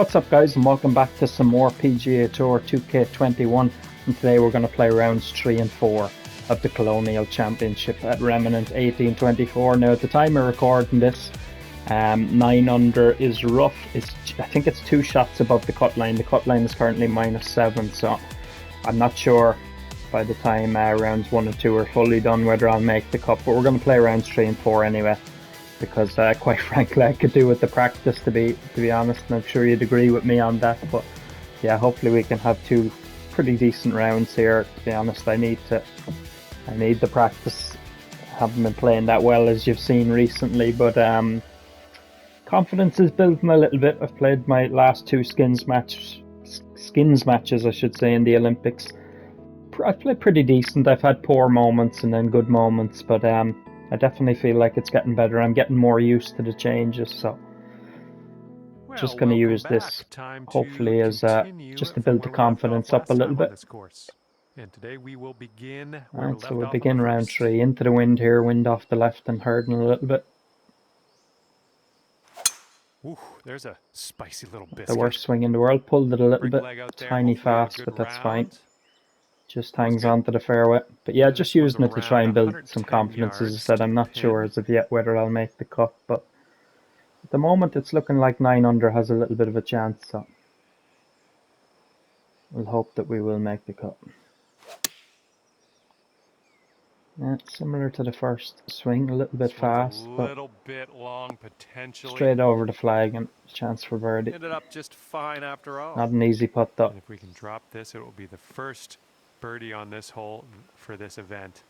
What's up guys, and welcome back to some more PGA Tour 2K21, and today we're going to play rounds 3 and 4 of the Colonial Championship at Remnant 1824. Now at the time of recording this, 9 under is rough. I think it's 2 shots above the cut line. The cut line is currently -7, so I'm not sure by the time rounds 1 and 2 are fully done whether I'll make the cut, but we're going to play rounds 3 and 4 anyway. Because quite frankly I could do with the practice to be honest, and I'm sure you'd agree with me on that. But yeah, hopefully we can have 2 pretty decent rounds here. To be honest, I need the practice. I haven't been playing that well as you've seen recently, but confidence is building a little bit. I've played my last 2 skins matches I should say in the Olympics. I've played pretty decent. I've had poor moments and then good moments, but I definitely feel like it's getting better. I'm getting more used to the changes, so just going to use this hopefully as just to build the confidence up a little bit. And today we will begin. Right, so we'll begin round 3 into the wind here, wind off the left and herding a little bit. Ooh, there's a spicy little biscuit. The worst swing in the world. Pulled it a little bit, tiny fast, but that's fine. Just hangs on to the fairway. But yeah, just using it to try and build some confidence. As I said, I'm not sure as of yet whether I'll make the cut, but at the moment it's looking like 9 under has a little bit of a chance, so we'll hope that we will make the cut. Yeah, similar to the first swing, a little bit fast, but straight over the flag and chance for birdie. Ended up just fine after all. Not an easy putt though. And if we can drop this, it will be the first birdie on this hole for this event.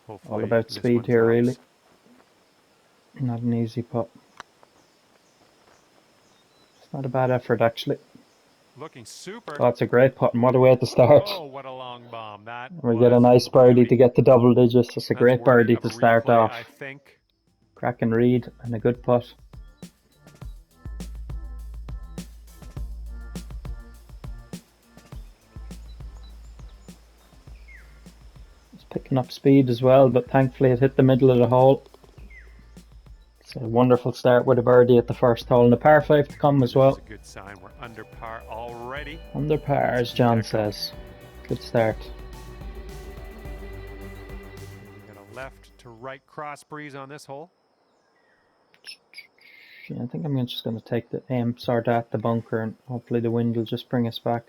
Hopefully all about speed here, really. Not an easy putt. It's not a bad effort actually. Looking super. Oh, it's a great putt, and what a way to start. Oh, what a long bomb. That we get a nice birdie to get the double digits. It's a great birdie to start off. I think. Cracking read and a good putt. It's picking up speed as well, but thankfully it hit the middle of the hole. It's a wonderful start with a birdie at the first hole, and a par 5 to come as well. That's a good sign. We're under par already. Under par, as John says. Good start. We got a left to right cross breeze on this hole. Yeah, I think I'm just going to take the aim sort of at the bunker, and hopefully the wind will just bring us back.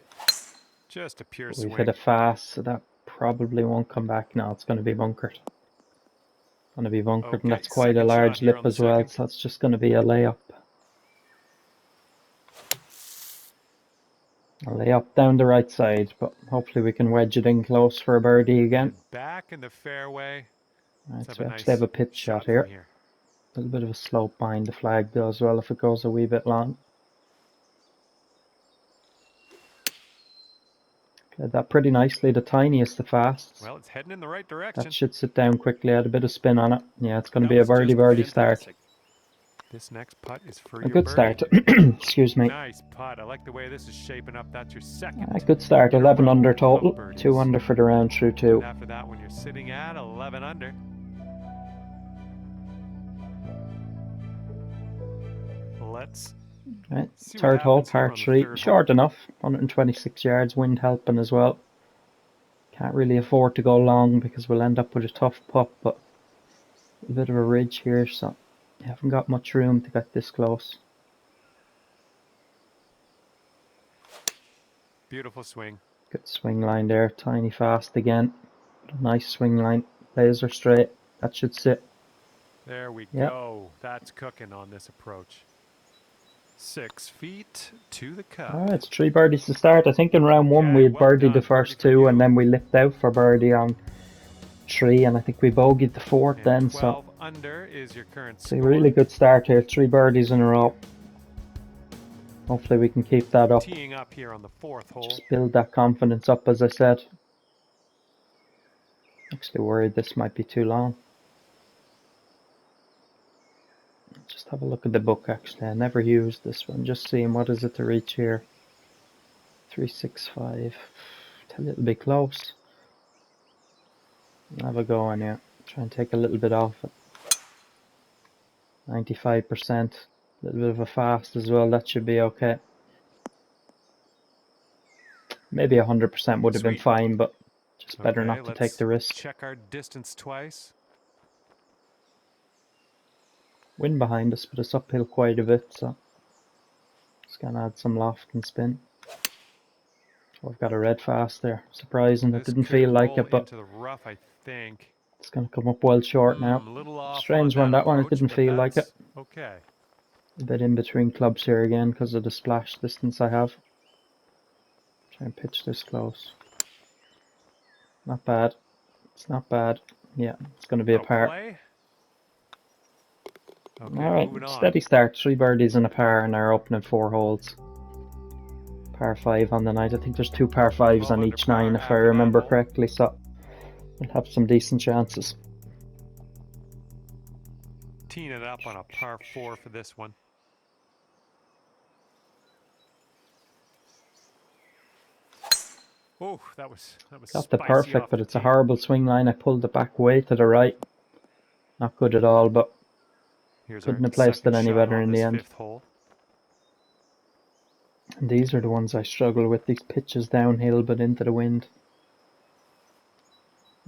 Just a pure swing. We've hit it fast, so that probably won't come back. No, it's going to be bunkered. Going to be bunkered, and that's quite a large lip as well, so it's just going to be a layup. A layup down the right side, but hopefully we can wedge it in close for a birdie again. Back in the fairway. Right, so we actually have a pitch shot here. A little bit of a slope behind the flag though as well if it goes a wee bit long. Played that pretty nicely. The tiniest, the fastest. Well, it's heading in the right direction. That should sit down quickly. Had a bit of spin on it. Yeah, it's going to be a birdie start. This next putt is for a good start. Excuse me. Nice putt. I like the way this is shaping up. That's your second. A good start. 11 under total. 2 under for the round through 2. And after that, when you're sitting at 11 under. Let's. Right, third hole, par 3. Short enough. 126 yards. Wind helping as well. Can't really afford to go long because we'll end up with a tough putt, but a bit of a ridge here, so you haven't got much room to get this close. Beautiful swing. Good swing line there. Tiny fast again. Nice swing line. Laser straight. That should sit. There we go. That's cooking on this approach. 6 feet to the cup. Alright, it's 3 birdies to start. I think in round 1 we had birdied the first 2 and then we lipped out for birdie on 3, and I think we bogeyed the 4th then, so under is your current it's a really good start here. 3 birdies in a row. Hopefully we can keep that up. Teeing up here on the 4th hole. Just build that confidence up, as I said. Actually worried this might be too long. Just have a look at the book actually. I never used this one. Just seeing what is it to reach here. 365. A little bit close. Have a go on here. Try and take a little bit off it. 95%. A little bit of a fast as well. That should be okay. Maybe 100% would have been Sweet. fine, but just better Okay, not to take let's the risk. check our distance twice. Wind behind us, but it's uphill quite a bit, so just gonna add some loft and spin. Oh, I've got a red fast there. Surprising, it This didn't could feel like roll it, but into the rough, I think. it's gonna come up well short now. A little off on Strange one, that one, it approach, didn't but feel like it. that's okay. A bit in between clubs here again because of the splash distance I have. Try and pitch this close. Not bad. It's not bad. Yeah, it's going to be a No par. play. Okay, Alright, moving on. steady start. 3 birdies and a par in our opening 4 holes. Par 5 on the night. I think there's 2 par 5s 12 on under each par 9 if I after that remember hole. correctly, so we'll have some decent chances. Teeing it up on a par 4 for this one. Oh, that was Got the spicy perfect, off but the it's a tee. horrible swing line. I pulled it back way to the right. Not good at all, but Here's couldn't our have placed it second any shot better on in this the end. 5th hole. And these are the ones I struggle with, these pitches downhill but into the wind.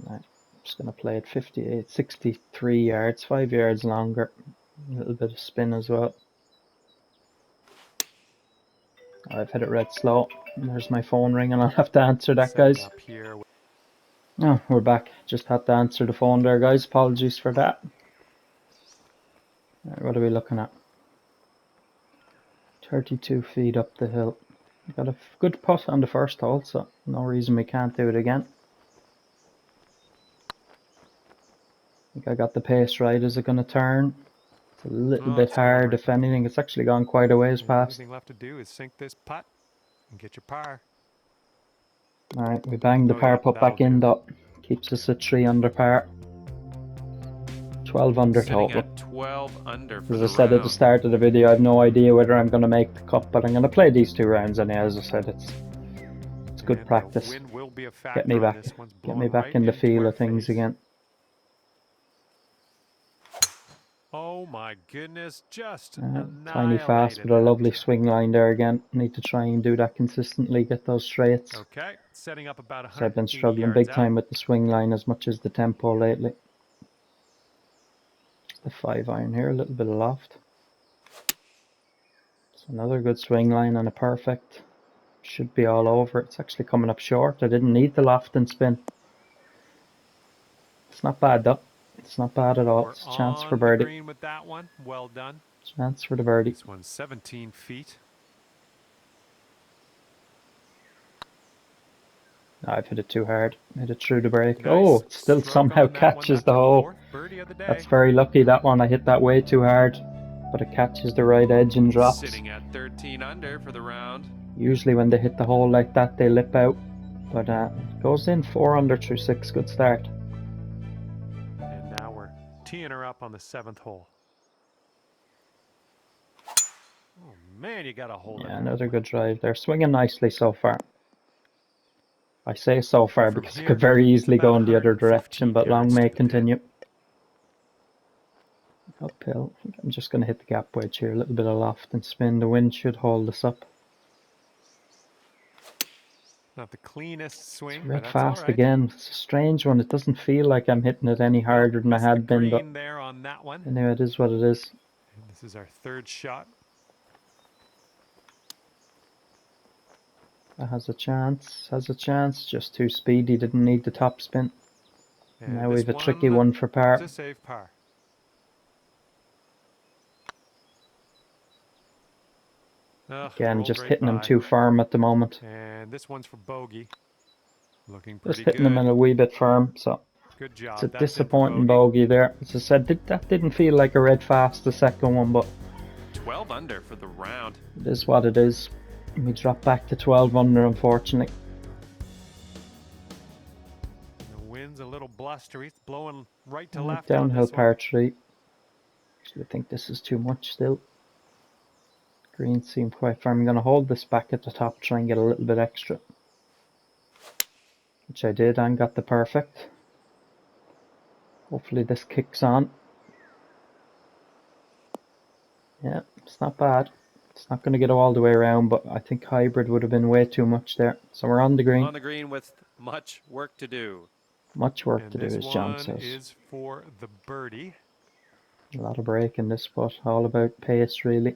Right, I'm just going to play it 58, 63 yards, 5 yards longer. A little bit of spin as well. I've hit it red slow. There's my phone ringing, I'll have to answer that, Setting guys. up here. Oh, we're back. Just had to answer the phone there, guys. Apologies for that. Right, what are we looking at? 32 feet up the hill. Got a good putt on the first hole, so no reason we can't do it again. I think I got the pace right. Is it going to turn? It's a little bit It's going hard, right. if anything. It's actually gone quite a ways The past. only thing left to do is sink this putt and get your par. Alright, we banged the Oh par yeah, putt that'll back in do. though. Keeps us at 3 under par. 12 under Sitting total. at 12 under for As the I said at the round. start of the video, I have no idea whether I'm going to make the cut, but I'm going to play these 2 rounds anyway. As I said, it's good And practice. the wind will be a Get me factor on back, this one's get me blowing back right in the into feel our of things face. again. Oh my goodness, just Tiny fast, annihilated but a that. lovely swing line there again. Need to try and do that consistently, get those straights. Okay, setting up about So I've been 180 struggling yards big out. time with the swing line as much as the tempo lately. The 5 iron here, a little bit of loft. It's another good swing line and a perfect. Should be all over. It's actually coming up short. I didn't need the loft and spin. It's not bad though. It's not bad at all. We're It's a chance for on the birdie. green with that one. Well done. Chance for the birdie. This one's 17 feet. I've hit it too hard. Hit it through the break. Nice Oh, it still stroke somehow on that one. catches That's the our hole. 4th birdie of the day. That's very lucky, that one. I hit that way too hard, but it catches the right edge and drops. Sitting at 13 under for the round. Usually when they hit the hole like that, they lip out. But it goes in 4 under through 6. Good start. And now we're teeing her up on the 7th hole. Oh man, you got a hold of Yeah, that another one. good drive there. Swinging nicely so far. I say so far From because it here, could very it's easily about go in the other 115 direction, but long yards may to it the pin. continue. Uphill. I think I'm just going to hit the gap wedge here. A little bit of loft and spin. The wind should hold us up. Not the cleanest swing, It's but red that's all fast right. again. It's a strange one. It doesn't feel like I'm hitting it any harder than I Missed the had been, but green there on that one. anyway, it is what it is. And this is our 3rd shot. That has a chance. Has a chance. Just too speedy. Didn't need the top spin. And Now this we've a tricky one for par. It's a safe par. Again, just right hitting them by. too firm at the moment. And this one's for bogey. Looking Just pretty hitting them in good. a wee bit firm, so Good it's job. a That's in for disappointing bogey. bogey there. As I said, that didn't feel like a red fast, the second one, but 12 under for the round. it is what it is. We drop back to 12 under, unfortunately. The wind's a little blustery. It's blowing right to Alright, left on downhill this one. par 3. Actually, I think this is too much still. Greens seem quite firm. I'm going to hold this back at the top, try and get a little bit extra. Which I did and got the perfect. Hopefully this kicks on. Yeah, it's not bad. It's not going to get all the way around, but I think hybrid would have been way too much there. So we're on the green. On the green with much work to do. Much work And to do, this as John one says. is for the birdie. A lot of break in this spot, all about pace really.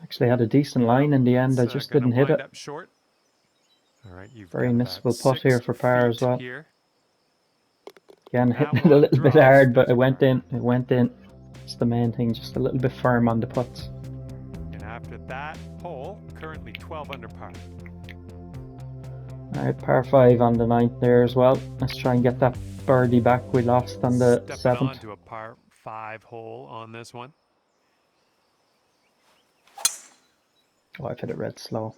Actually had a decent line in the end, I just didn't hit it. Up short. All right, you've Very got missable about putt here 6 for par as feet well. here. Again, That hitting it a one little bit draws. hard, but There's it went par. in. It went in. It's the main thing, just a little bit firm on the putts. And after that hole, currently 12 under par. Alright, par 5 on the 9th there as well. Let's try and get that birdie back we lost on the Stepping 7th. on to a par 5 hole on this one. Oh, I've hit it red slow.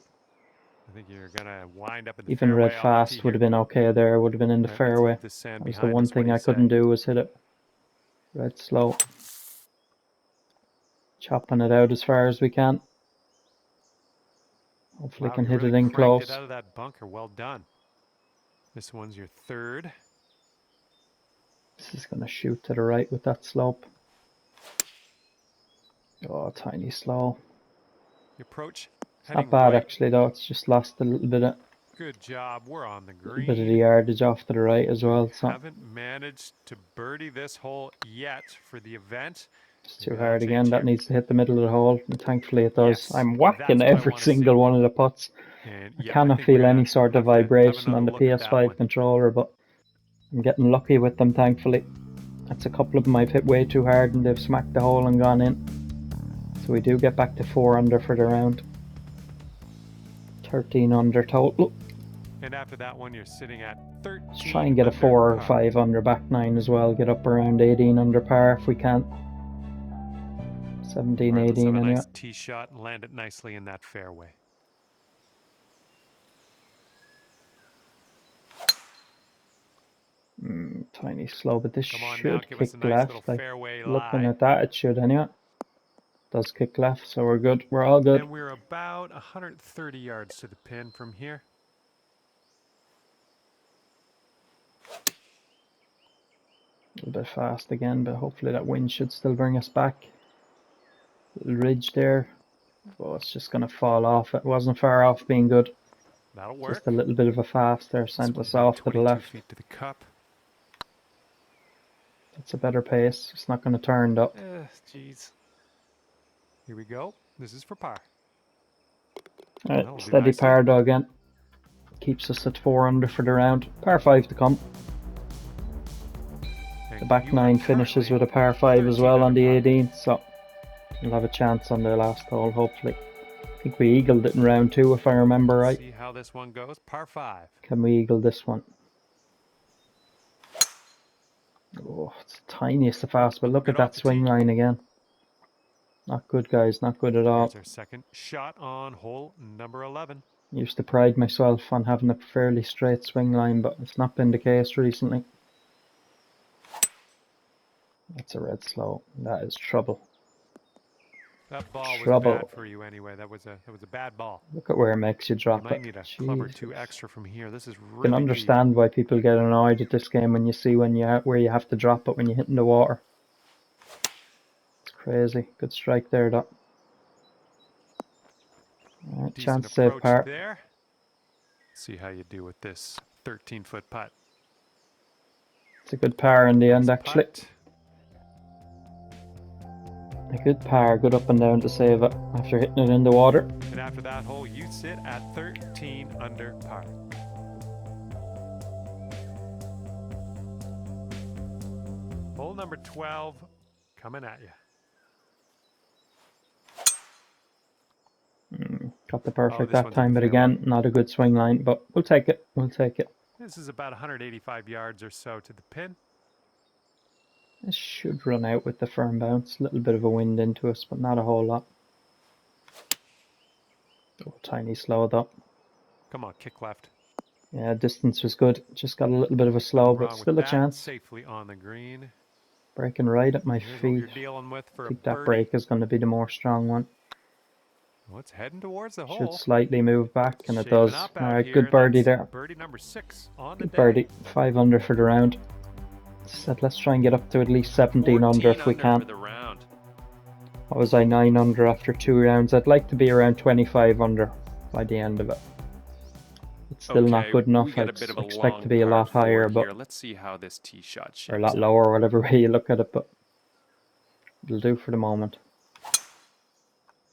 I think you're gonna wind up in the Even fairway red off the fast tee would have here. been okay there, would have been in the Right, let's fairway. leave the sand That was the behind one us. What do thing you I say? couldn't do was hit it red slow. Chopping it out as far as we can. Hopefully Wow, can you hit really it in cranked close. it out of that bunker. Well done. This one's your 3rd. This is going to shoot to the right with that slope. Oh, tiny slow. The approach It's heading not bad right. actually though, it's just lost a little bit of Good job. We're on the the green. yardage off to the right as well. So Haven't managed to birdie this hole yet for the event. it's Maybe too that'll hard change again. That here. needs to hit the middle of the hole, and thankfully it does. Yes, I'm whacking that's what I every wanna single see. one of the putts. And I yeah, cannot think we're feel any gonna sort of have to have vibration another on the look at that one. PS5 controller, but I'm getting lucky with them thankfully. That's a couple of them I've hit way too hard and they've smacked the hole and gone in. So we do get back to 4 under for the round. 13 under total. And after that one, you're sitting at 13. Let's try and get a under 4 or par. 5 under back 9 as well. Get up around 18 under par if we can. 17, All right, let's 18 have a anyway. nice tee shot and land it nicely in that fairway. Tiny slow, but this Come on now, should give us kick a nice left. little Like, fairway looking lie. at that, it should anyway. Does kick left, so we're good. We're all good. And we're about 130 yards to the pin from here. A little bit fast again, but hopefully that wind should still bring us back. Little ridge there. Oh, it's just going to fall off. It wasn't far off being good. That'll work. Just a little bit of a fast there sent This us one's about off to the 22 left. feet to the cup. It's a better pace. It's not going to turn though. Jeez. Here we go. This is for par. Alright, steady par though again. Keeps us at 4 under for the round. Par 5 to come. And The back you are 9 finishes with a par 5 as 13 well on the under par. 18th, so we'll have a chance on the last hole hopefully. I think we eagled it in round 2 if I remember right. See how this one goes. Par 5. Can we eagle this one? Oh, it's the tiniest of fast, but look Good at that off the swing tee. line again. Not good, guys, not good at all. Here's our second shot on hole number 11. Used to pride myself on having a fairly straight swing line, but it's not been the case recently. That's a red slow. That is trouble. That ball was Trouble. bad for you anyway. That was a bad ball. Look at where it makes you You drop might it. need a club or Jesus. two extra from here. This is I really can understand why people get annoyed at this game when you see where you have to drop it when you hit in the water. It's crazy. Good strike there, though. Right, chance to save par. there. See how you do with this 13-foot putt. It's a good par in the end, Nice actually. putt. A good par, good up and down to save it after hitting it in the water. And after that hole, you sit at 13 under par. Hole number 12 coming at you. Got the perfect this that one's in time, the but again, not a good swing line, but we'll take it. We'll take it. This is about 185 yards or so to the pin. This should run out with the firm bounce. A little bit of a wind into us, but not a whole lot. Oh, tiny slow though. Come on, kick left. Yeah, distance was good. Just got a little bit of a slow, but still a chance. Safely on the green. Breaking right at my Here's what feet. you're dealing with for I think a that birdie. break is going to be the more strong one. Well, it's heading towards the Should hole. slightly move back, and it Shaping does. up out Alright, here, good and birdie that's there. birdie number 6 on the Good day. birdie. 5 under for the round. Said let's try and get up to at least 17 under if we can. For the round. What was I, 9 under after 2 rounds? I'd like to be around 25 under by the end of it. It's still not good enough. We got I a bit of a expect long to be a lot par higher, four but here. Let's see how this tee shot shapes or a lot up. lower, whatever way you look at it, but it'll do for the moment.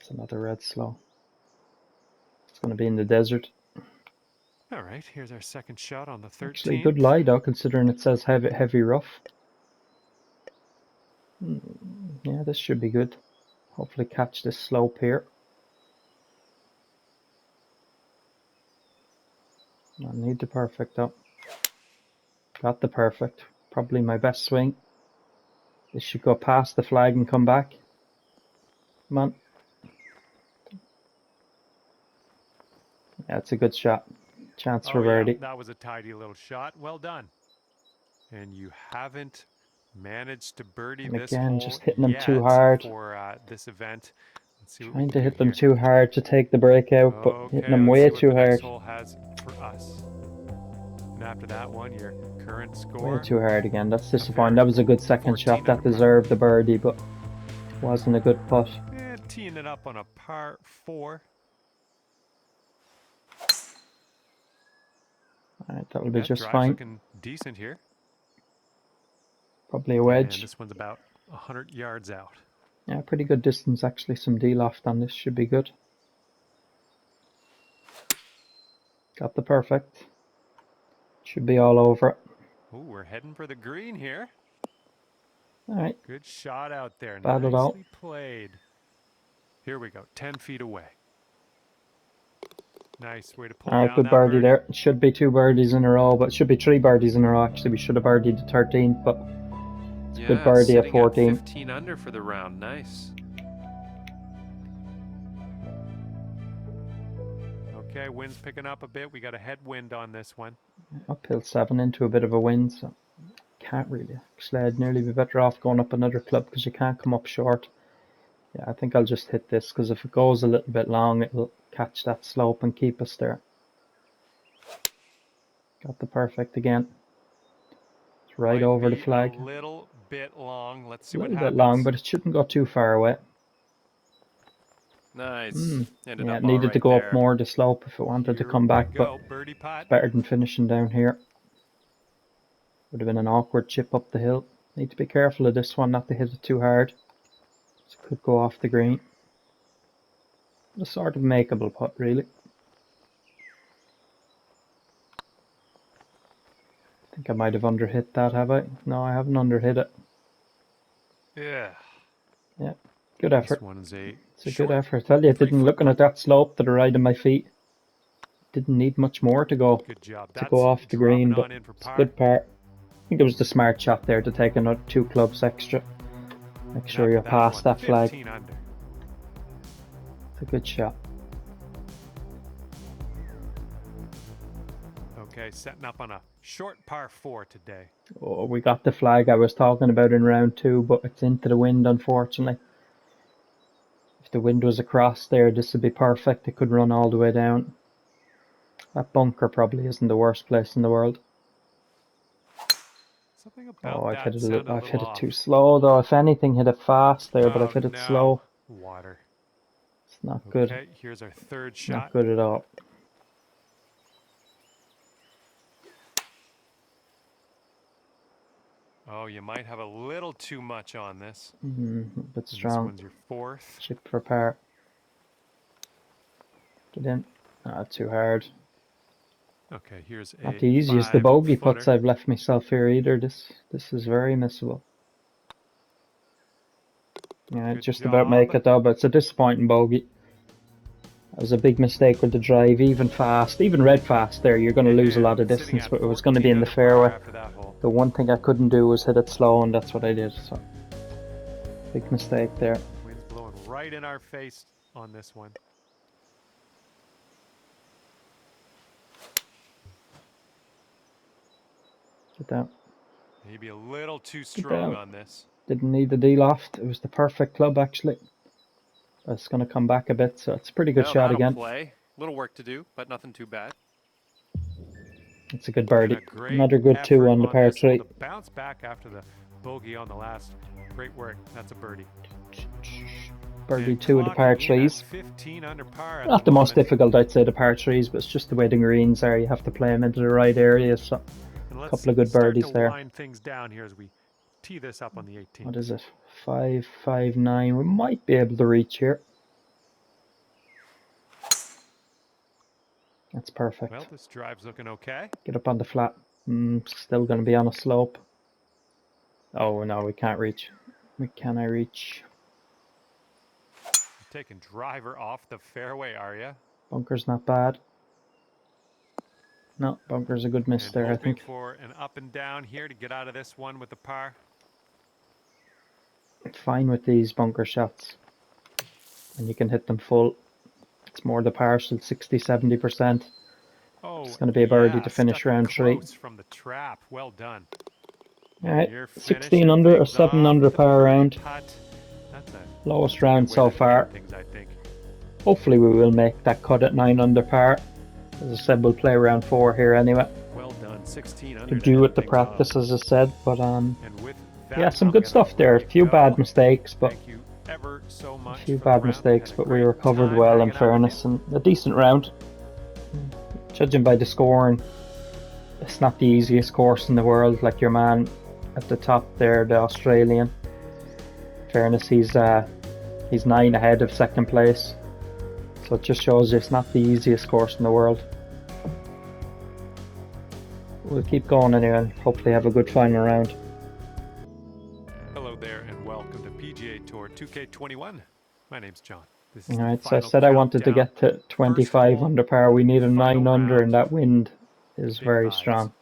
It's another red slow. It's going to be in the desert. All right, here's our second shot on the 13th. Actually, good lie though, considering it says heavy rough. Yeah, this should be good. Hopefully catch this slope here. I need the perfect though. Got the perfect. Probably my best swing. This should go past the flag and come back. Come on. Yeah, it's a good shot. Chance for birdie. That was a tidy little shot. Well done. And you haven't managed to birdie And this again, hole just hitting them yet too hard. for this event. Let's see what Trying we to can hit do them here. too hard to take the breakout, but hitting them let's way see what too the next hard. hole has for us. And after that one, your current score. Way too hard again. That's disappointing. That was a good second shot. That deserved the birdie, but wasn't a good putt. And teeing it up on a par 4. Alright, that'll be just drive's fine. looking decent here. Probably a wedge. And this one's about 100 yards out. Yeah, pretty good distance actually. Some D-loft on this should be good. Got the perfect. Should be all over it. Ooh, we're heading for the green here. Alright. Good shot out there. Bad at all. Nicely played. Here we go. 10 feet away. Nice way to pull down Good that birdie there. It should be 2 birdies in a row, but it should be 3 birdies in a row actually. We should have birdied the 13th, but it's a good birdie at 14. 15 under for the round. Nice. Okay, wind's picking up a bit. We got a headwind on this one. Uphill 7 into a bit of a wind, so can't really. Actually, I'd nearly be better off going up another club because you can't come up short. Yeah, I think I'll just hit this because if it goes a little bit long, it'll catch that slope and keep us there. Got the perfect again. It's right over the flag. A little bit long. Let's see A what little happens. bit long, but it shouldn't go too far away. Nice. Yeah, it needed to go up more the slope if it wanted to come back, but it's better than finishing down here. Would have been an awkward chip up the hill. Need to be careful of this one, not to hit it too hard. It could go off the green. A sort of makeable putt, really. I think I might have underhit that, have I? No, I haven't underhit it. Yeah. Yeah, good effort. This one's it's a good effort. I tell you, it didn't, looking at that slope to the right of my feet, didn't need much more to go. Good job. To go off the green, but it's a good part. I think it was the smart shot there to take another 2 clubs extra. Make sure you're past that flag. Under. It's a good shot. Okay, setting up on a short par 4 today. Oh, we got the flag I was talking about in round 2, but it's into the wind, unfortunately. If the wind was across there, this would be perfect. It could run all the way down. That bunker probably isn't the worst place in the world. I've hit it too slow though. If anything, hit it fast there, but I've hit it slow. Water. It's not good. Okay, here's our third shot. Not good at all. Oh, you might have a little too much on this. A bit strong. This one's your 4th. Chip for par. Get in. Too hard. Okay, here's not the easiest the bogey putts I've left myself here either. This is very missable. Yeah, just about make it though, but it's a disappointing bogey. That was a big mistake with the drive, even fast, even red fast there. You're going to lose a lot of distance, but it was going to be in the fairway. The one thing I couldn't do was hit it slow, and that's what I did. So, big mistake there. Wind's blowing right in our face on this one. Get down. Maybe a little too strong on this. Didn't need the D-loft. It was the perfect club, actually. It's going to come back a bit, so it's a pretty good Well, shot that'll again. play. Little work to do, but nothing too bad. It's a good And a birdie. great Another good 2 effort on the par this hole 3. to bounce back after the bogey on the last. Great work. That's a birdie. Birdie And 2 of the par clocking in at 3s. 15 under par at Not the the most moment. difficult, I'd say, the par 3s, but it's just the way the greens are. You have to play them into the right areas. So, And a let's couple of good start birdies to there. wind things down here as we tee this up on the 18th. What is it? 559. We might be able to reach here. That's perfect. Well, this drive's looking okay. Get up on the flat. Still going to be on a slope. Oh no, we can't reach. Can I reach? You're taking driver off the fairway, are you? Bunker's not bad. No, bunker's a good miss And there, I hoping think. for an up and down here to get out of this one with the par. Fine with these bunker shots. And you can hit them full. It's more the partial, 60-70%. Oh, It's going to be a birdie to finish stuck it round 3. close from the trap. Well done. Alright, You're 16 under, a things 7 off under with the par birdie round. putt. That's a Lowest good round way so to far. end things, I think. Hopefully we will make that cut at 9 under par. As I said, we'll play round 4 here anyway. Well done, 16 under. Could do with the practice, as I said, but And with that, yeah, some I'm good gonna stuff there. A let few you bad go. mistakes, but Thank you ever so much a few for the bad round. mistakes, Had a but we great recovered time well in hanging out with fairness, you. and a decent round. Judging by the scoring, it's not the easiest course in the world. Like your man at the top there, the Australian. In fairness, he's 9 ahead of second place, so it just shows you it's not the easiest course in the world. We'll keep going anyway, and hopefully have a good final round. Hello there, and welcome to PGA Tour 2K21. My name's John. This is Alright, the so I final said I wanted to countdown. get to 25 hole, under par. We need a 9 final under, and round. that wind is Big very vibes. strong.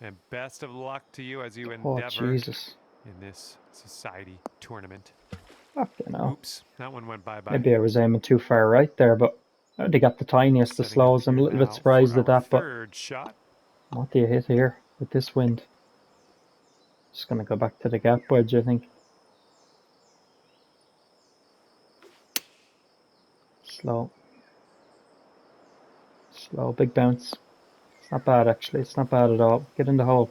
And best of luck to you as you Oh, endeavor Jesus. in this society tournament. Fucking hell. Oops, that one went bye-bye. Maybe I was aiming too far right there, but I already got the tiniest of Setting up slows. I'm a here little bit now surprised for at our that, but third shot. what do you hit here with this wind? Just going to go back to the gap wedge, I think. Slow. Slow, big bounce. It's not bad, actually. It's not bad at all. Get in the hole.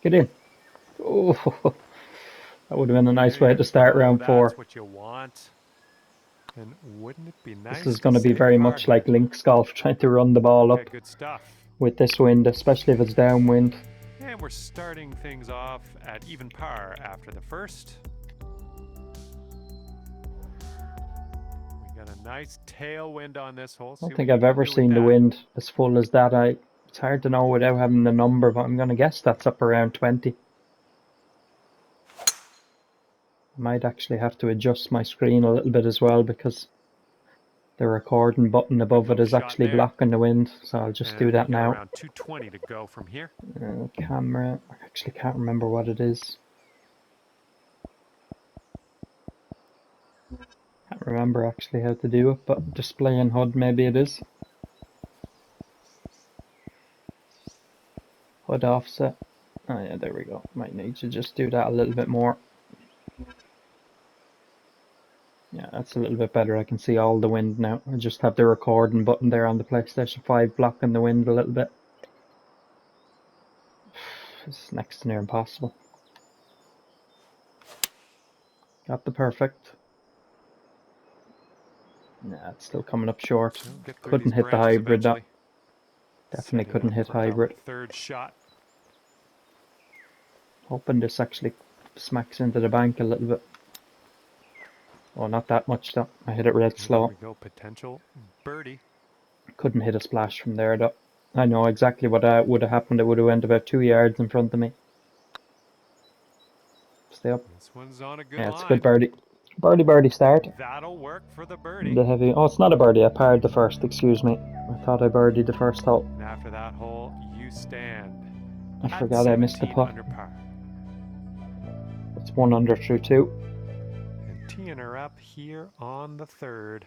Get in. Oh, that would have been a nice There way you to start go. round 4. That's what you want. And wouldn't it be nice This is to going to be save very par much here? like links golf, trying to run the ball Okay, up good stuff. with this wind, especially if it's downwind. And we're starting things off at even par after the first. We got a nice tailwind on this hole. I don't think I've ever seen the wind as full as that. It's hard to know without having the number, but I'm going to guess that's up around 20. I might actually have to adjust my screen a little bit as well, because the recording button above it is actually blocking the wind, so I'll just do that now. Around 220 to go from here. Camera, I actually can't remember what it is. Can't remember actually how to do it, but display and HUD maybe it is. HUD offset. Oh yeah, there we go. Might need to just do that a little bit more. Yeah, that's a little bit better. I can see all the wind now. I just have the recording button there on the PlayStation 5 blocking the wind a little bit. It's next to near impossible. Got the perfect. Nah, it's still coming up short. Couldn't hit the hybrid though. Definitely couldn't hit hybrid. Third shot. Hoping this actually smacks into the bank a little bit. Oh, not that much though. I hit it real slow. There we go, potential birdie. Couldn't hit a splash from there though. I know exactly what would have happened. It would have went about 2 yards in front of me. Stay up. This one's on a good Yeah, line. it's a good birdie. Birdie start. That'll work for the birdie. The heavy. Oh, it's not a birdie. I parred the first. Excuse me. I thought I birdied the first hole. And after that hole, you stand. I forgot I missed the putt. Under par. It's 1 under through 2. And teeing her up here on the third.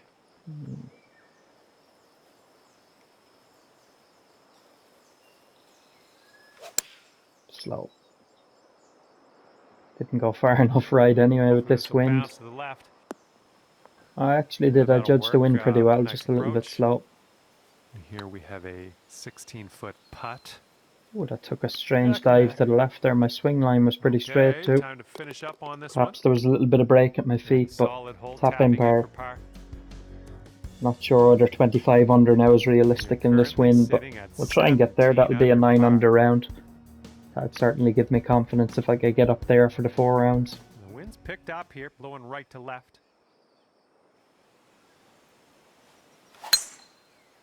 Slow. Didn't go far enough right anyway with this wind. Bounce to the left. I actually did. I That'll judged the work. wind pretty well, Nice just a little bit approach. slow. And here we have a 16-foot putt. Oh, that took a strange dive to the left there. My swing line was pretty straight too. Time to finish up on this Perhaps there was a little bit of break at my feet, but solid hole top end tapping in par. for par. Not sure whether 25 under now is realistic in this wind, but we'll try and get there. That'll be a 9 under round. That'd certainly give me confidence if I could get up there for the 4 rounds. The wind's picked up here, blowing right to left.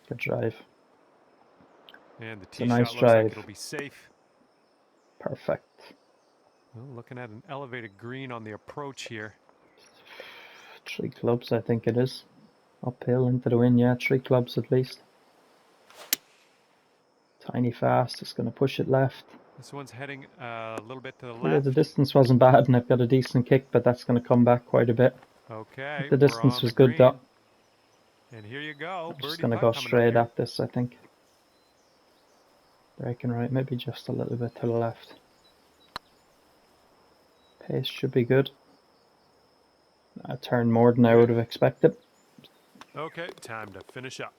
Good drive. And the It's a tee nice shot looks drive. like it'll be safe. Perfect. Well, looking at an elevated green on the approach here. 3 clubs, I think it is. Uphill into the wind, yeah, 3 clubs at least. Tiny fast, it's going to push it left. This one's heading a little bit to the Yeah, left. the distance wasn't bad and I've got a decent kick, but that's going to come back quite a bit. Okay, The distance was good though. And here you go. I'm just going to go straight at this, I think. Breaking right, maybe just a little bit to the left. Pace should be good. I turned more than I would have expected. Okay, time to finish up.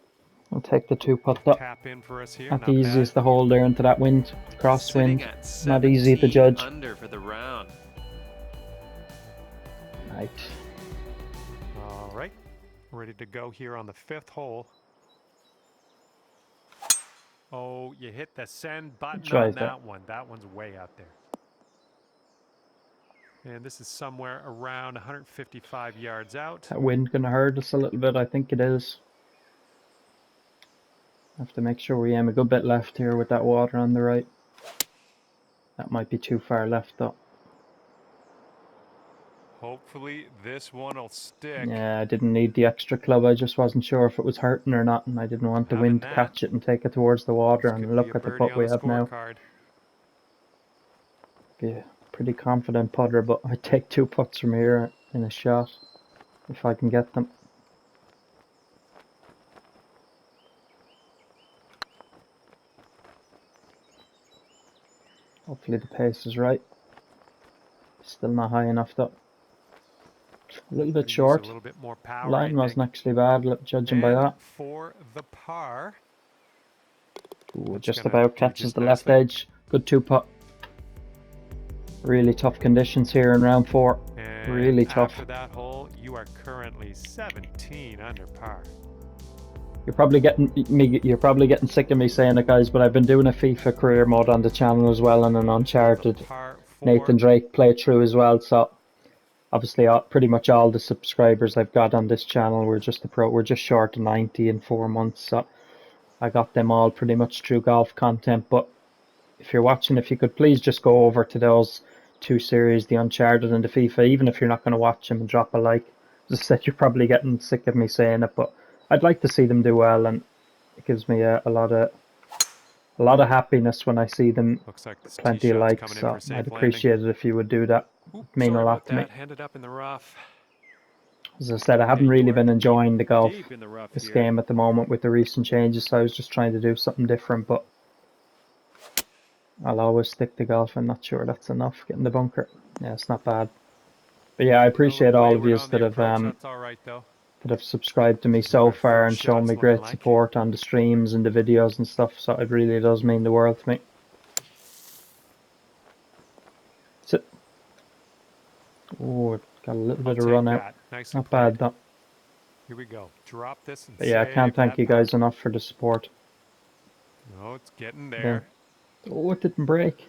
I'll take the 2 putt up. Tap in for us here. Not the easiest to hold there into that wind, crosswind. Not easy to judge. Under for the round. Right. All right, ready to go here on the 5th hole. Oh, you hit the send button on that one. That one's way out there. And this is somewhere around 155 yards out. That wind gonna hurt us a little bit, I think it is. Have to make sure we aim a good bit left here with that water on the right. That might be too far left though. Hopefully this one will stick. Yeah, I didn't need the extra club. I just wasn't sure if it was hurting or not, and I didn't want the wind to catch it and take it towards the water. And look at the putt we have now. Be a pretty confident putter, but I'd take 2 putts from here in a shot if I can get them. Hopefully the pace is right. Still not high enough though. A little bit short. A little bit more power, line wasn't actually bad, judging by that. For the par. Ooh, just about catches the left edge. Good 2 putt. Really tough conditions here in round 4. And really tough. After that hole, you are currently 17 under par. You're probably getting sick of me saying it, guys, but I've been doing a FIFA career mode on the channel as well, and an Uncharted Nathan Drake playthrough as well. So obviously, pretty much all the subscribers I've got on this channel, we're just short of 90 in 4 months. So I got them all pretty much through golf content. But if you're watching, if you could please just go over to those 2 series, the Uncharted and the FIFA, even if you're not going to watch them, and drop a like. As I said, you're probably getting sick of me saying it, but I'd like to see them do well, and it gives me a lot of happiness when I see them. Looks like plenty of likes, so I'd appreciate it if you would do that. It'd mean a lot to me. Ended up in the rough. As I said, I haven't really been enjoying the golf this game at the moment with the recent changes, so I was just trying to do something different, but I'll always stick to golf. I'm not sure that's enough. Getting the bunker. Yeah, it's not bad. But yeah, I appreciate all of you that have subscribed to me so far and shown me great support on the streams and the videos and stuff, so it really does mean the world to me. That's it. Oh, got a little bit of run out. Not bad though. Here we go. Drop this and but yeah, I can't thank you guys enough for the support. No, it's getting there. Yeah. Oh, it didn't break.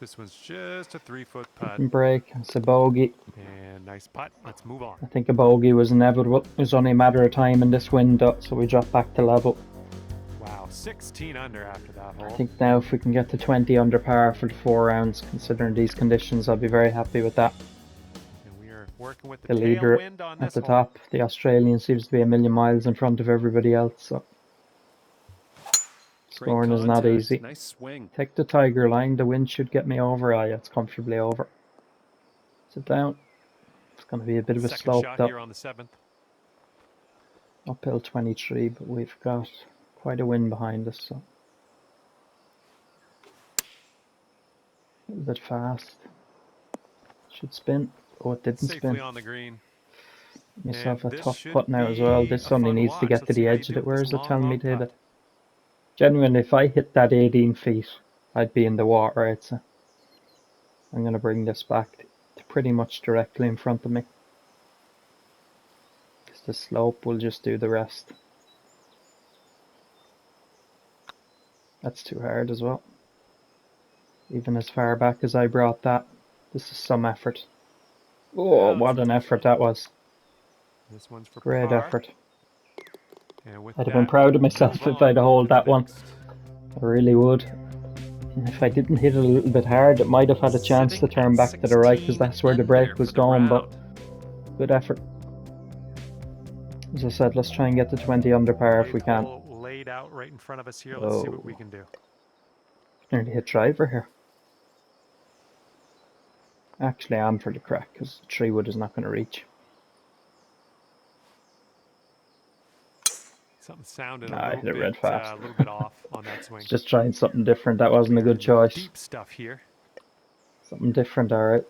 This one's just a 3-foot putt. Didn't break. It's a bogey. And nice putt. Let's move on. I think a bogey was inevitable. It was only a matter of time in this window, so we dropped back to level. Wow, 16 under after that hole. I think now if we can get to 20 under par for the 4 rounds, considering these conditions, I'll be very happy with that. And we are working with the leader tailwind on at this the hole. top. The Australian seems to be a million miles in front of everybody else, so scoring is not easy. Nice swing. Take the tiger line. The wind should get me over. Ah, yeah, it's comfortably over. Sit down. It's going to be a bit of a slope shot though. Here on the 7th. Uphill 23, but we've got quite a wind behind us, so a little bit fast. Should spin. Oh, it didn't Safely spin. on the green. Myself And a this tough should putt now as well. be This a only fun needs to watch. get to Let's see the how you edge of do it. with Where this is it long, telling me long to hit putt. it? Genuinely, if I hit that 18 feet, I'd be in the water, I'd say. I'm going to bring this back to pretty much directly in front of me. Because the slope will just do the rest. That's too hard as well. Even as far back as I brought that, this is some effort. Oh, Well, what an effort that was. this one's for Great par. effort. And with I'd have been that, proud of we'll myself move if I'd on have held to the that one. next. I really would. And if I didn't hit it a little bit hard, it might have had a chance to Sitting turn at back to the right, because 16 that's where the under break was for the going, but round. good effort. As I said, let's try and get to 20 under par if we Eighth can. hole laid out right in front of us here. Let's see what we can do. Nearly hit driver here. Actually, I'm for the crack, because 3-wood is not going to reach. Something sounded I hit it red fast. a little bit off on that swing. Just trying something different. That wasn't a We are good in the choice. deep stuff here. Something different, alright.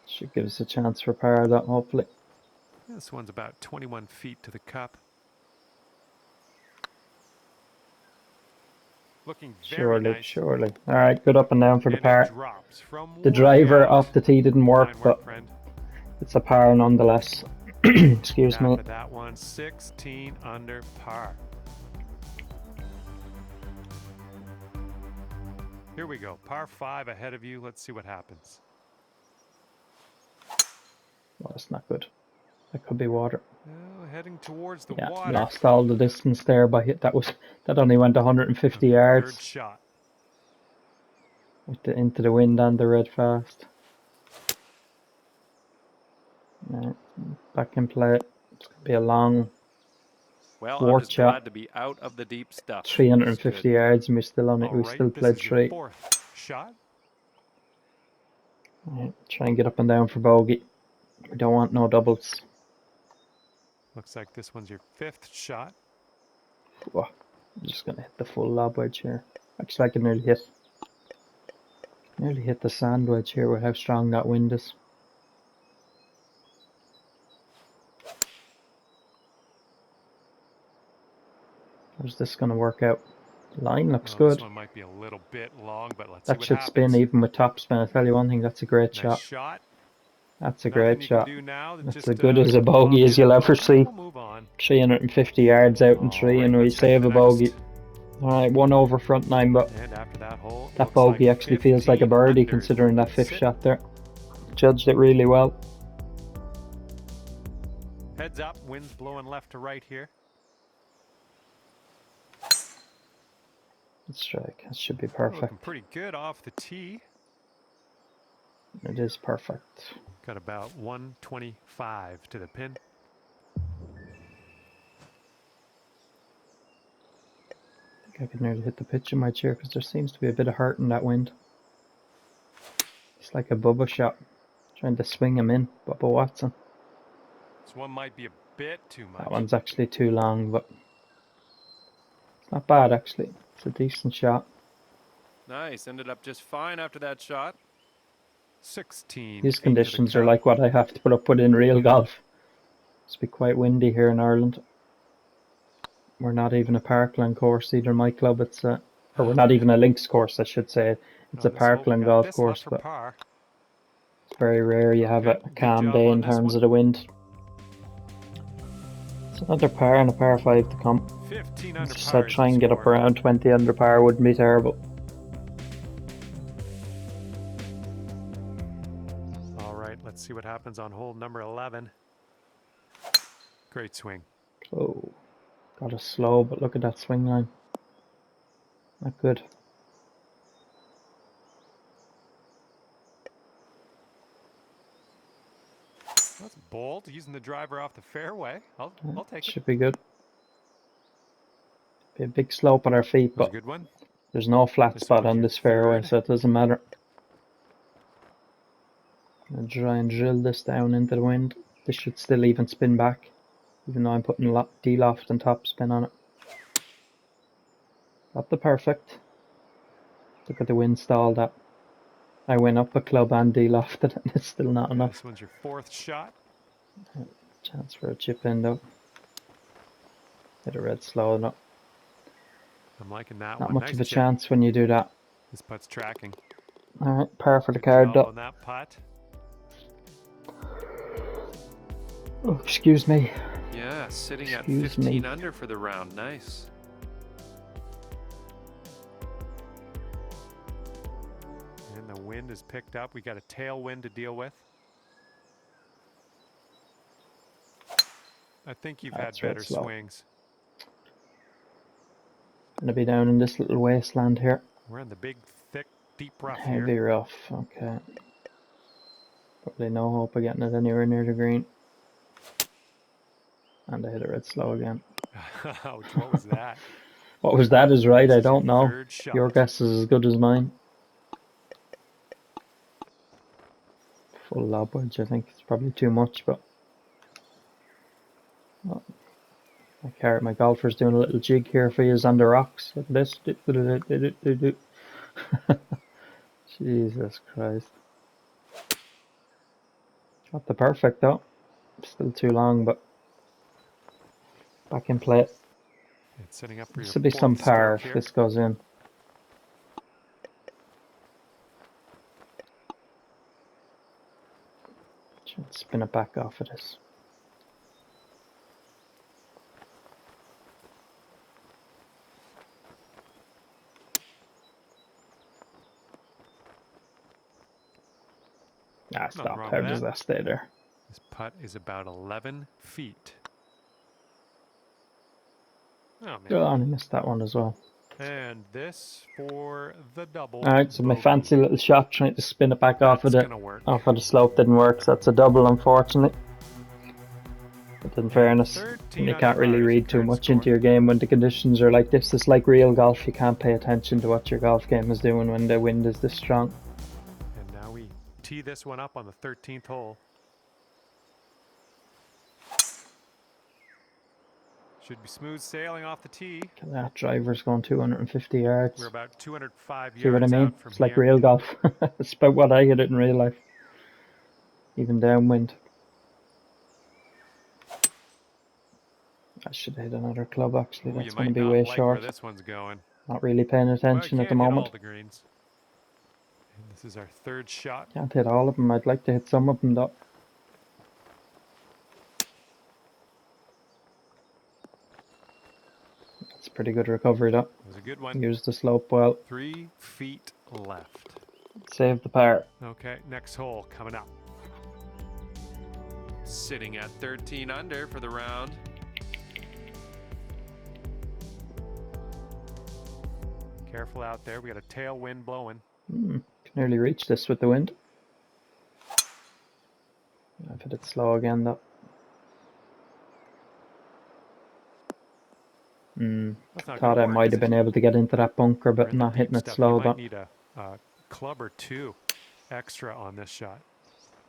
Should give us a chance for par, that hopefully. This one's about 21 feet to the cup. Looking very nice. Surely. Alright, good up and down for the And par. it drops from The way driver out. off the tee didn't work, Fine but work, friend. it's a par nonetheless. Excuse me. After that one, 16 under par. Here we go. Par 5 ahead of you. Let's see what happens. Well, that's not good. That could be water. Oh, heading towards the Yeah, water. lost all the distance there by hit. That only went 150 Third yards. shot. With into the wind and the red fast. Right, back in play. It's gonna be a long Well, I'm fourth just shot. glad to be out of the deep stuff. 350 yards, and we're still on it. All We right, still this played is your 3. fourth shot. Right, try and get up and down for bogey. We don't want no doubles. Looks like this one's your fifth shot. Whoa, I'm just gonna hit the full lob wedge here. Actually, I can nearly hit the sand wedge here with how strong that wind is. How's this gonna work out? The line looks Oh, good. this one might be a little bit long, but let's see That what should happens. spin even with top spin. I tell you one thing, that's a great Nice shot. shot. That's a Nothing great you shot. can do now. That's Just, as good as a come on bogey as in you'll and ever see. we'll move on. 350 yards out in 3, All right, and we let's head to save the a bogey. next. Alright, 1 over front 9, but And after that hole, that looks bogey like actually feels like a 15 birdie under. considering that 5th Sit. shot there. Judged it really well. Heads up, wind's blowing left to right here. Strike. That should be Looking perfect. pretty good off the tee. It is perfect. Got about 125 to the pin. I think I could nearly hit the pitch in my chair because there seems to be a bit of hurt in that wind. It's like a Bubba shot. Trying to swing him in. Bubba Watson. This one might be a bit too much. That one's actually too long, but it's not bad actually. It's a decent shot. Nice. Ended up just fine after that shot. 16. These conditions are like what I have to put up with in real golf. It's be quite windy here in Ireland. We're not even a parkland course either. My club, it's a, or we're not even a links course, I should say. It's a parkland golf course, but it's very rare you have a calm day in terms of the wind. It's another par and a par 5 to come. 15 under Just par. I'd try and get up around 20 under par wouldn't be terrible. All right, let's see what happens on hole number 11. Great swing. Oh, got a slow, but look at that swing line. Not good. That's bold, using the driver off the fairway. I'll take it. Should be good. Be a big slope on our feet, but a good one. There's no flat spot on this fairway, so it doesn't matter. I'll try and drill this down into the wind. This should still even spin back, even though I'm putting D-loft and top spin on it. Got the perfect. Look at the wind stall that. I went up a club and de-lofted and it's still not enough. This one's your 4th shot. Chance for a chip in though. Hit a red slow enough. I'm liking that Not one. much Nice of a chip. chance when you do that. This putt's tracking. Alright, par for the Good card job though. on that putt. Oh, excuse me. Yeah, sitting at Excuse 15 me. under for the round. Nice. And the wind is picked up. We got a tailwind to deal with. I think you've That's had better red slow. swings. Gonna be down in this little wasteland here. We're in the big, thick, deep rough Heavy here. rough, okay. Probably no hope of getting it anywhere near the green. And I hit a red slow again. Ouch, what was that? What was that is right, This I is your don't know. 3rd shot. Your guess is as good as mine. Full lob wedge, I think it's probably too much, but oh, my golfer's doing a little jig here for you on the rocks. Look at this. Jesus Christ. Not the perfect though. Still too long, but back in play. It's setting up for This your will be some 4th par stroke if here. this goes in. Should spin it back off of this. Ah, Nothing stop. wrong How with does that. that stay there? This putt is about 11 feet. Oh, man. Oh, I missed that one as well. And this for the double. Alright, so my bogey. fancy little shot trying to spin it back That's gonna work. off of the slope didn't work, so that's a double unfortunately. But in fairness, 13 you under can't really par is your read too current much score. into your game when the conditions are like this. It's like real golf, you can't pay attention to what your golf game is doing when the wind is this strong. And now we tee this one up on the 13th hole. Should be smooth sailing off the tee. That driver's going 250 yards. We're about 205 See what I yards mean? out from It's like here. real golf. It's about what I hit it in real life. Even downwind. I should have hit another club actually. Ooh, That's you going to might be not way like short. where this one's going. Not really paying Well, you attention at the can't hit all moment. the greens. And this is our 3rd shot. Can't hit all of them. I'd like to hit some of them though. That's a pretty good recovery though. It was a good one. Use the slope well. 3 feet left. Save the par. Okay, next hole coming up. Sitting at 13 under for the round. Careful out there. We got a tailwind blowing. Can nearly reach this with the wind. I've hit it slow again though. That's not Thought gonna I work, might is have been it? able to get into that bunker, We're but in the not hitting deep it stuff. slow You might though. need a club or 2 extra on this shot.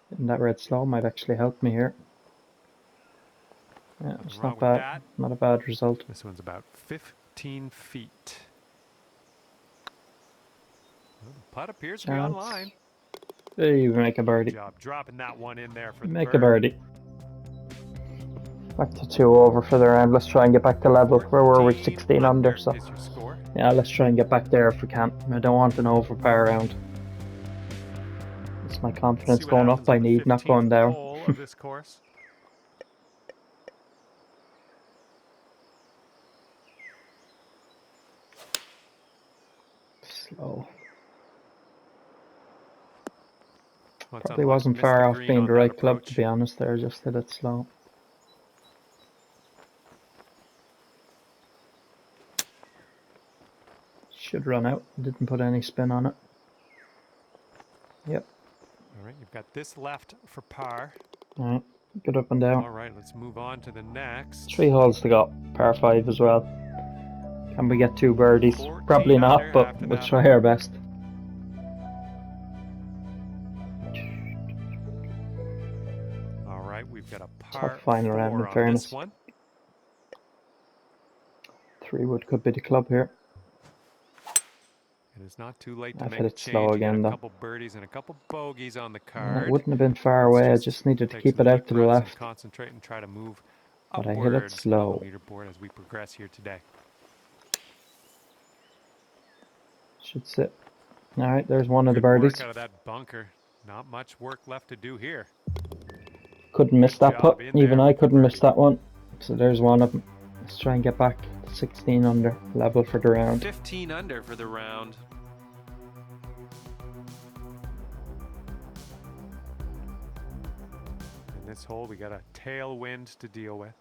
Hitting that red slow might actually help me here. Yeah, Nothing it's wrong not with bad. that. Not a bad result. This one's about 15 feet. Well, the putt appears to be Chance. online. Hey, you make a birdie. Good job dropping that one in there for the Make a bird. birdie. Back to 2 over for the round. Let's try and get back to level. Where were we? 16 under. So is your score. yeah, let's try and get back there if we can. I don't want an over par round. It's my confidence See what going happens up. I on the need, not 15th going down. hole of this course. Slow. Well, Probably wasn't far off being the right club, to be honest. honest. There, just hit it slow. Should run out. Didn't put any spin on it. Yep. All right, you've got this left for par. Alright, good up and down. All right, let's move on to the next. 3 holes to go. Par 5 as well. Can we get 2 birdies? 14 Probably not, under but after we'll that try hole. our best. All right, we've got a par Tough final 4 round, in on fairness. this one. 3 wood could be the club here. And it's not too late to I've make hit a it change. slow You again, got a though. couple birdies and a couple bogeys on the It card. wouldn't have been far Let's away. I just needed to take keep some it out deep to the breaths and left. concentrate and try to move But I hit it upwards on slow. the leaderboard as we progress here today. Should sit. Alright, there's one of the Good work birdies. out of that bunker. Not much work left to do here. Couldn't miss Good that putt. job in Even there I with the couldn't miss birdie. that one. So there's one of them. Let's try and get back to 16 under level for the round. 15 under for the round. In this hole, we got a tailwind to deal with.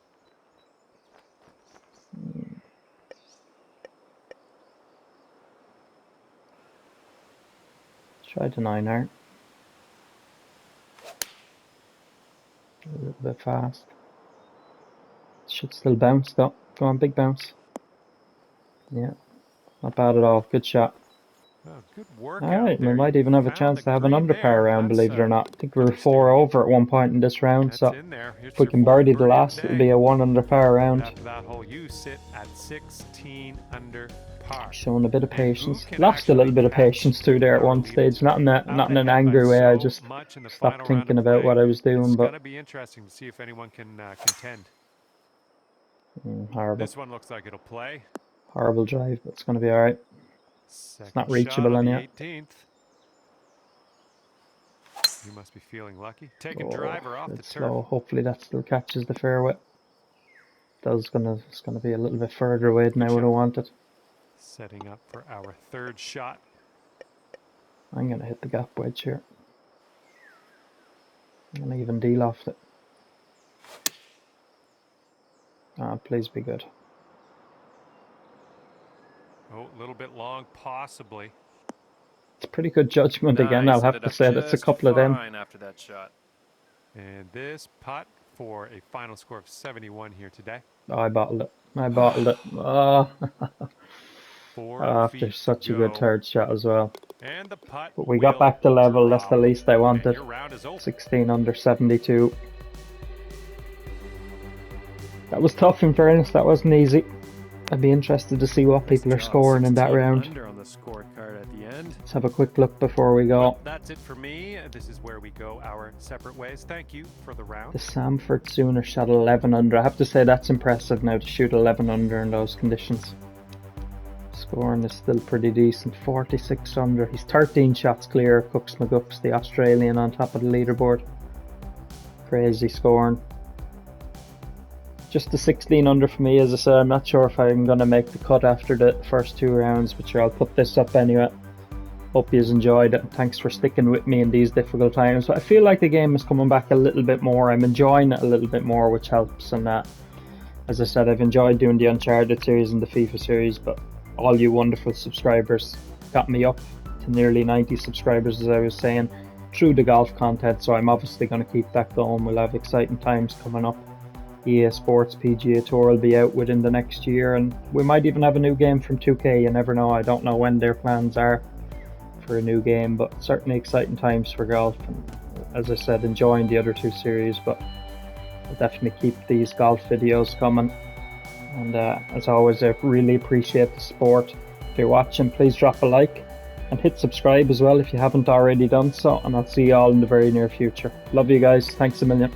Try the 9-iron. A little bit fast. Should still bounce though. Go on, big bounce. Yeah, not bad at all. Good shot. Oh, good work Alright, out we there. might You even have a found chance the to have an green underpar there. round, believe it or not. I think we were nice 4 doing. over at one point in this round, That's so in there. Here's if we your can fourth birdie the birdie of last, the it'll day. be a 1 under par round. After that hole, you sit at 16 under par. Showing a bit of And who patience. can Lost a little actually bit of catch patience through there at our one leaders stage. Not in out an ahead by angry way. I so just much in the stopped final round thinking of about play. what I was doing. It's But going to be interesting to see if anyone can contend. horrible, This one looks like it'll play. horrible drive. But it's going to be all right. Second It's not shot reachable on the anyhow. 18th. You must be feeling lucky. Take a Oh, driver off the it's turf. slow. Hopefully that still catches the fairway. It's gonna be a little bit further away than I would have wanted. Setting up for our third shot. I'm gonna hit the gap wedge here. I'm gonna even de-loft it. Ah, please be good. Oh, a little bit long, possibly. It's pretty good judgment again. I'll Nice. have Ended to up say that's a just couple of them. fine after that shot. And this putt for a final score of 71 here today. Oh, I bottled it. I bottled it. Oh, 4 after feet such to a good go. third shot as well. And the putt But we got will back to level. That's the drop. least I And wanted. your round is over. 16 under 72. That was tough in fairness. That wasn't easy. I'd be interested to see what people are scoring in that 16 round. under on the scorecard at the end. Let's have a quick look before we go. Well, that's it for me. This is where we go our separate ways. Thank you for the round. The Samford Sooner shot 11 under. I have to say that's impressive now to shoot 11 under in those conditions. Scoring is still pretty decent. 46 under. He's 13 shots clear of Cooks McGucks, the Australian, on top of the leaderboard. Crazy scoring. Just the 16 under for me, as I said. I'm not sure if I'm going to make the cut after the first 2 rounds, but sure, I'll put this up anyway. Hope you enjoyed it. Thanks for sticking with me in these difficult times. But I feel like the game is coming back a little bit more. I'm enjoying it a little bit more, which helps. And as I said, I've enjoyed doing the Uncharted series and the FIFA series, but all you wonderful subscribers got me up to nearly 90 subscribers, as I was saying, through the golf content. So I'm obviously going to keep that going. We'll have exciting times coming up. EA Sports PGA Tour will be out within the next year, and we might even have a new game from 2K. You never know. I don't know when their plans are for a new game, but certainly exciting times for golf. And as I said, enjoying the other 2 series, but I'll definitely keep these golf videos coming. And as always, I really appreciate the support. If you're watching, please drop a like and hit subscribe as well if you haven't already done so, and I'll see you all in the very near future. Love you guys. Thanks a million.